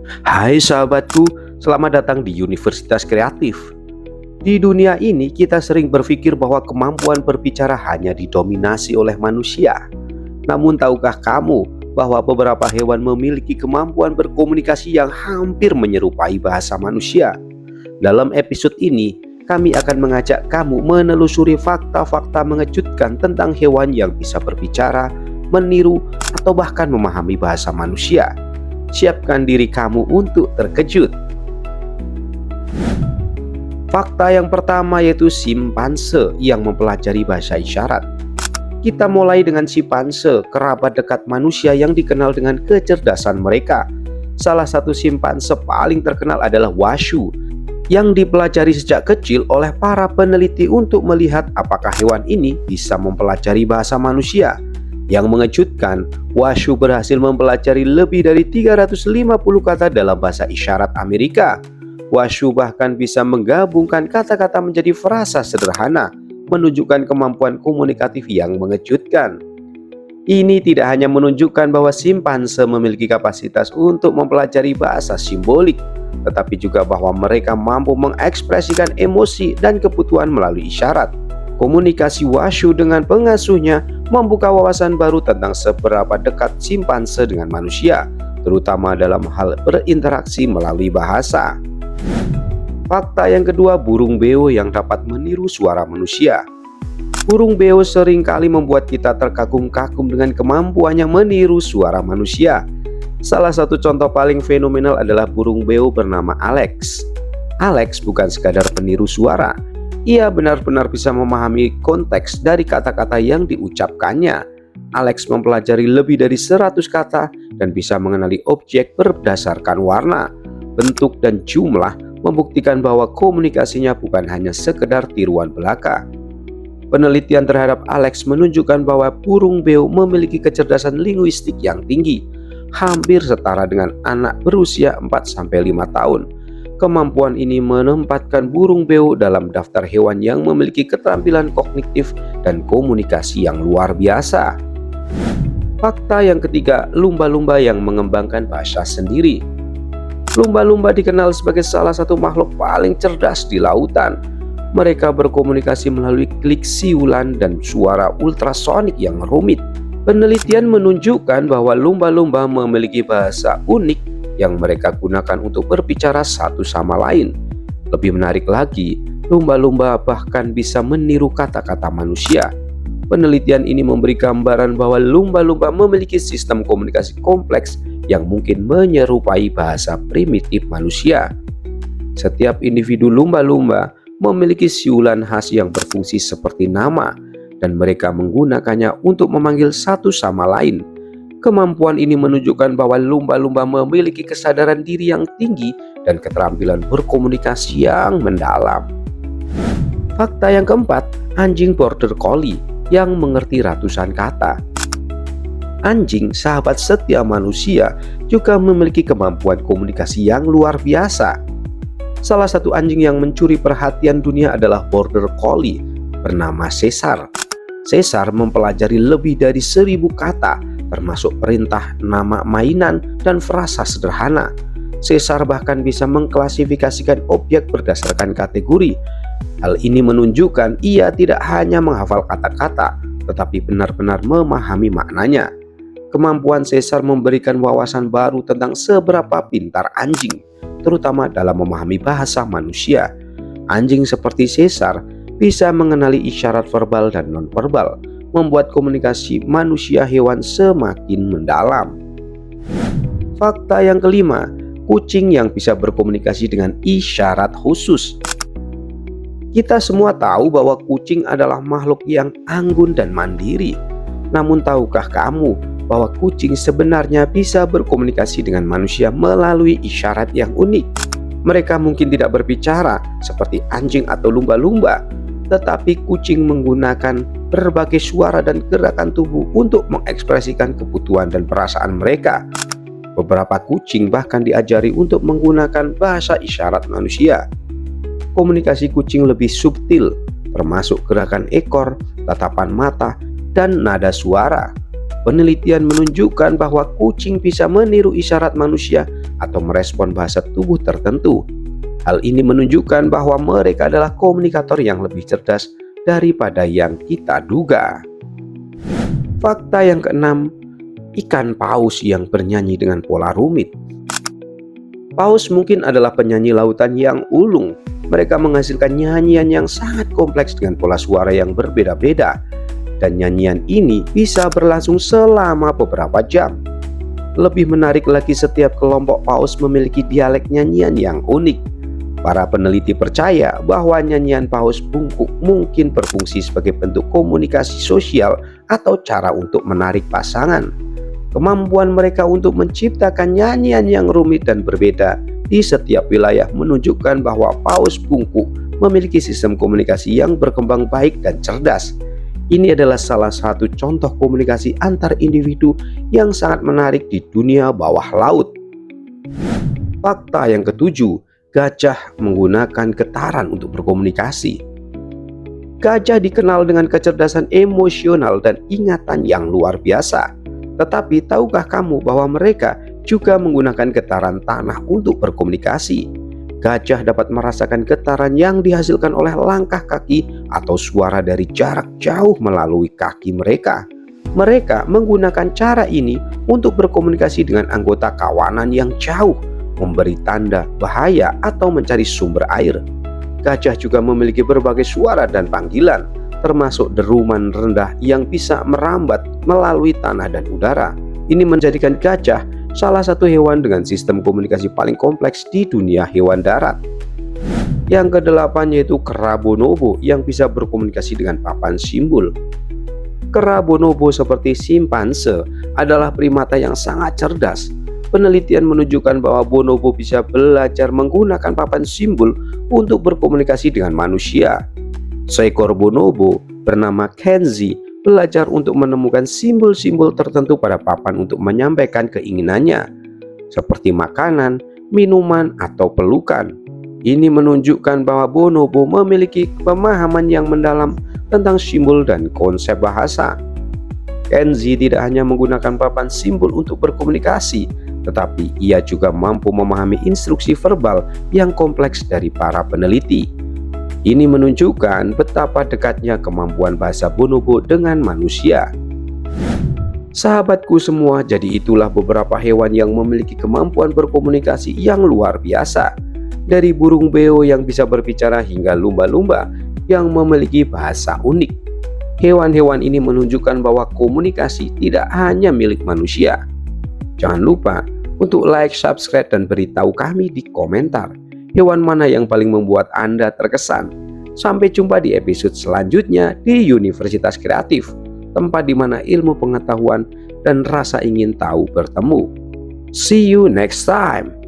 Hai sahabatku, selamat datang di Universitas Kreatif. Di dunia ini kita sering berpikir bahwa kemampuan berbicara hanya didominasi oleh manusia. Namun tahukah kamu bahwa beberapa hewan memiliki kemampuan berkomunikasi yang hampir menyerupai bahasa manusia? Dalam episode ini, kami akan mengajak kamu menelusuri fakta-fakta mengejutkan tentang hewan yang bisa berbicara, meniru, atau bahkan memahami bahasa manusia. Siapkan diri kamu untuk terkejut. Fakta yang pertama yaitu simpanse yang mempelajari bahasa isyarat. Kita mulai dengan simpanse, kerabat dekat manusia yang dikenal dengan kecerdasan mereka. Salah satu simpanse paling terkenal adalah Washu, yang dipelajari sejak kecil oleh para peneliti untuk melihat apakah hewan ini bisa mempelajari bahasa manusia. Yang mengejutkan, Washu berhasil mempelajari lebih dari 350 kata dalam bahasa isyarat Amerika. Washu bahkan bisa menggabungkan kata-kata menjadi frasa sederhana, menunjukkan kemampuan komunikatif yang mengejutkan. Ini tidak hanya menunjukkan bahwa simpanse memiliki kapasitas untuk mempelajari bahasa simbolik, tetapi juga bahwa mereka mampu mengekspresikan emosi dan kebutuhan melalui isyarat. Komunikasi Washu dengan pengasuhnya membuka wawasan baru tentang seberapa dekat simpanse dengan manusia, terutama dalam hal berinteraksi melalui bahasa. Fakta yang kedua, burung beo yang dapat meniru suara manusia. Burung beo seringkali membuat kita terkagum-kagum dengan kemampuannya meniru suara manusia. Salah satu contoh paling fenomenal adalah burung beo bernama Alex. Alex bukan sekadar peniru suara, ia benar-benar bisa memahami konteks dari kata-kata yang diucapkannya. Alex mempelajari lebih dari 100 kata dan bisa mengenali objek berdasarkan warna, bentuk, dan jumlah, membuktikan bahwa komunikasinya bukan hanya sekedar tiruan belaka. Penelitian terhadap Alex menunjukkan bahwa burung beo memiliki kecerdasan linguistik yang tinggi, hampir setara dengan anak berusia 4-5 tahun. Kemampuan ini menempatkan burung beo dalam daftar hewan yang memiliki keterampilan kognitif dan komunikasi yang luar biasa. Fakta yang ketiga, lumba-lumba yang mengembangkan bahasa sendiri. Lumba-lumba dikenal sebagai salah satu makhluk paling cerdas di lautan. Mereka berkomunikasi melalui klik siulan dan suara ultrasonik yang rumit. Penelitian menunjukkan bahwa lumba-lumba memiliki bahasa unik yang mereka gunakan untuk berbicara satu sama lain. Lebih menarik lagi, lumba-lumba bahkan bisa meniru kata-kata manusia. Penelitian ini memberi gambaran bahwa lumba-lumba memiliki sistem komunikasi kompleks yang mungkin menyerupai bahasa primitif manusia. Setiap individu lumba-lumba memiliki siulan khas yang berfungsi seperti nama, dan mereka menggunakannya untuk memanggil satu sama lain. Kemampuan ini menunjukkan bahwa lumba-lumba memiliki kesadaran diri yang tinggi dan keterampilan berkomunikasi yang mendalam. Fakta yang keempat, anjing border collie yang mengerti ratusan kata. Anjing, sahabat setia manusia, juga memiliki kemampuan komunikasi yang luar biasa. Salah satu anjing yang mencuri perhatian dunia adalah border collie bernama Caesar. Caesar mempelajari lebih dari 1000 kata, termasuk perintah, nama mainan, dan frasa sederhana. Caesar bahkan bisa mengklasifikasikan objek berdasarkan kategori. Hal ini menunjukkan ia tidak hanya menghafal kata-kata, tetapi benar-benar memahami maknanya. Kemampuan Caesar memberikan wawasan baru tentang seberapa pintar anjing, terutama dalam memahami bahasa manusia. Anjing seperti Caesar bisa mengenali isyarat verbal dan nonverbal, membuat komunikasi manusia hewan semakin mendalam. Fakta yang kelima, kucing yang bisa berkomunikasi dengan isyarat khusus. Kita semua tahu bahwa kucing adalah makhluk yang anggun dan mandiri. Namun tahukah kamu bahwa kucing sebenarnya bisa berkomunikasi dengan manusia melalui isyarat yang unik? Mereka mungkin tidak berbicara seperti anjing atau lumba-lumba, tetapi kucing menggunakan berbagai suara dan gerakan tubuh untuk mengekspresikan kebutuhan dan perasaan mereka. Beberapa kucing bahkan diajari untuk menggunakan bahasa isyarat manusia. Komunikasi kucing lebih subtil, termasuk gerakan ekor, tatapan mata, dan nada suara. Penelitian menunjukkan bahwa kucing bisa meniru isyarat manusia atau merespon bahasa tubuh tertentu. Hal ini menunjukkan bahwa mereka adalah komunikator yang lebih cerdas daripada yang kita duga. Fakta yang keenam, ikan paus yang bernyanyi dengan pola rumit. Paus mungkin adalah penyanyi lautan yang ulung. Mereka menghasilkan nyanyian yang sangat kompleks dengan pola suara yang berbeda-beda. Dan nyanyian ini bisa berlangsung selama beberapa jam. Lebih menarik lagi, setiap kelompok paus memiliki dialek nyanyian yang unik. Para peneliti percaya bahwa nyanyian paus bungkuk mungkin berfungsi sebagai bentuk komunikasi sosial atau cara untuk menarik pasangan. Kemampuan mereka untuk menciptakan nyanyian yang rumit dan berbeda di setiap wilayah menunjukkan bahwa paus bungkuk memiliki sistem komunikasi yang berkembang baik dan cerdas. Ini adalah salah satu contoh komunikasi antar individu yang sangat menarik di dunia bawah laut. Fakta yang ketujuh, gajah menggunakan getaran untuk berkomunikasi. Gajah dikenal dengan kecerdasan emosional dan ingatan yang luar biasa. Tetapi tahukah kamu bahwa mereka juga menggunakan getaran tanah untuk berkomunikasi? Gajah dapat merasakan getaran yang dihasilkan oleh langkah kaki atau suara dari jarak jauh melalui kaki mereka. Mereka menggunakan cara ini untuk berkomunikasi dengan anggota kawanan yang jauh, memberi tanda bahaya atau mencari sumber air. Gajah juga memiliki berbagai suara dan panggilan, termasuk deruman rendah yang bisa merambat melalui tanah dan udara. Ini menjadikan gajah salah satu hewan dengan sistem komunikasi paling kompleks di dunia hewan darat. Yang kedelapan yaitu kera bonobo yang bisa berkomunikasi dengan papan simbol. Kera bonobo seperti simpanse adalah primata yang sangat cerdas. Penelitian menunjukkan bahwa bonobo bisa belajar menggunakan papan simbol untuk berkomunikasi dengan manusia. Seekor bonobo bernama Kenzie belajar untuk menemukan simbol-simbol tertentu pada papan untuk menyampaikan keinginannya, seperti makanan, minuman, atau pelukan. Ini menunjukkan bahwa bonobo memiliki pemahaman yang mendalam tentang simbol dan konsep bahasa. Kenzie tidak hanya menggunakan papan simbol untuk berkomunikasi, tetapi ia juga mampu memahami instruksi verbal yang kompleks dari para peneliti. Ini menunjukkan betapa dekatnya kemampuan bahasa bonobo dengan manusia. Sahabatku semua, jadi itulah beberapa hewan yang memiliki kemampuan berkomunikasi yang luar biasa. Dari burung beo yang bisa berbicara hingga lumba-lumba yang memiliki bahasa unik. Hewan-hewan ini menunjukkan bahwa komunikasi tidak hanya milik manusia. Jangan lupa untuk like, subscribe, dan beritahu kami di komentar hewan mana yang paling membuat Anda terkesan. Sampai jumpa di episode selanjutnya di Universitas Kreatif, tempat di mana ilmu pengetahuan dan rasa ingin tahu bertemu. See you next time.